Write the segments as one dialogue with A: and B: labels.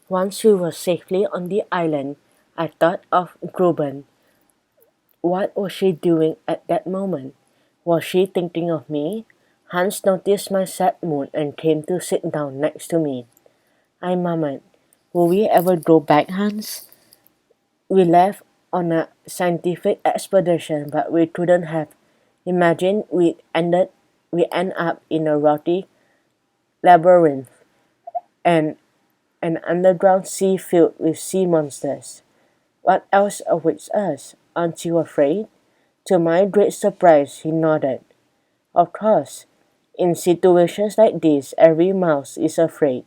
A: Once we were safely on the island, I thought of Gruben. What was she doing at that moment? Was she thinking of me? Hans noticed my sad mood and came to sit down next to me. I murmured, "Will we ever go back, Hans?" We left on a scientific expedition, but we couldn't have imagined we end up in a rocky labyrinth and an underground sea filled with sea monsters. What else awaits us? Aren't you afraid? To my great surprise, he nodded. Of course, in situations like this, every mouse is afraid,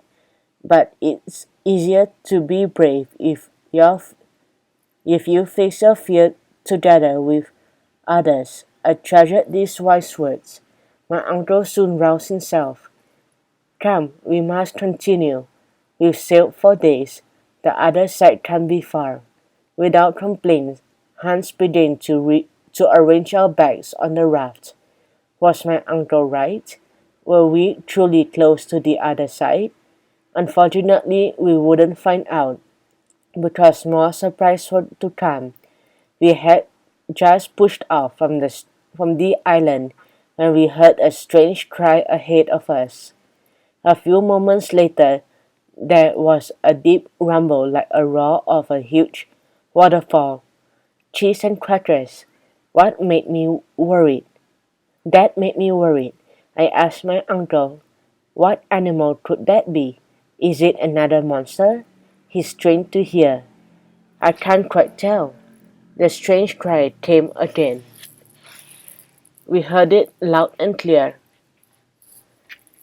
A: but it's easier to be brave if you face your fear together with others. I treasured these wise words. My uncle soon roused himself. Come, we must continue. We've sailed for days. The other side can't be far. Without complaint, Hans began to arrange our bags on the raft. Was my uncle right? Were we truly close to the other side? Unfortunately, we wouldn't find out, because more surprises were to come. We had just pushed off from the island when we heard a strange cry ahead of us. A few moments later, there was a deep rumble like a roar of a huge waterfall. Cheese and crackers. What made me worried? That made me worried. I asked my uncle, "What animal could that be? Is it another monster?" He strained to hear. "I can't quite tell." The strange cry came again. We heard it loud and clear.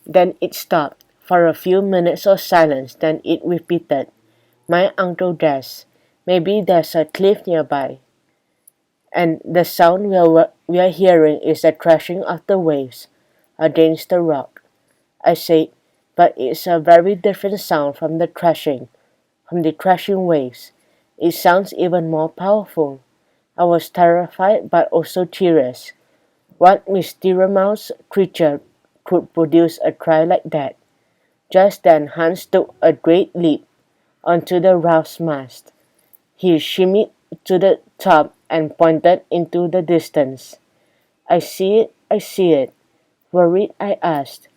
A: Then it stopped. For a few minutes of silence, then it repeated. My uncle gasped. "Maybe there's a cliff nearby, and the sound we are hearing is the crashing of the waves against the rock." I said, "But it's a very different sound from the crashing waves. It sounds even more powerful." I was terrified but also curious. What Mysterimouse creature could produce a cry like that? Just then Hans took a great leap onto the raft's mast. He shimmied to the top and pointed into the distance. "I see it, I see it." Worried, I asked,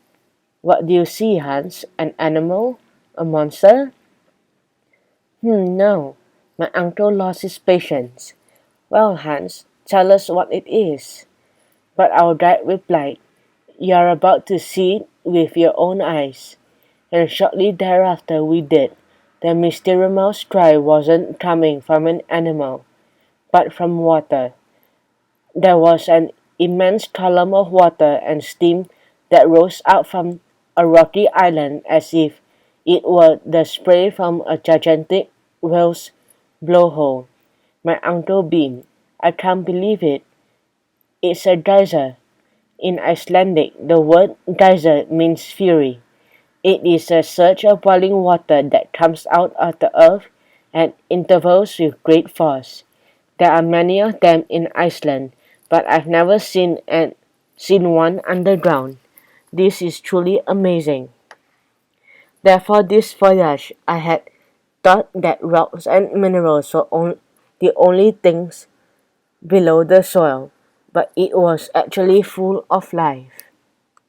A: "What do you see, Hans? An animal? A monster?" No." My uncle lost his patience. "Well, Hans, tell us what it is." But our guide replied, "You're about to see it with your own eyes." And shortly thereafter we did. The mysterious cry wasn't coming from an animal, but from water. There was an immense column of water and steam that rose out from a rocky island as if it were the spray from a gigantic whale's blowhole. My uncle beamed. "I can't believe it. It's a geyser." In Icelandic, the word geyser means fury. It is a surge of boiling water that comes out of the earth at intervals with great force. There are many of them in Iceland, but I've never seen one underground. This is truly amazing. Therefore, this voyage, I had thought that rocks and minerals were the only things below the soil, but it was actually full of life.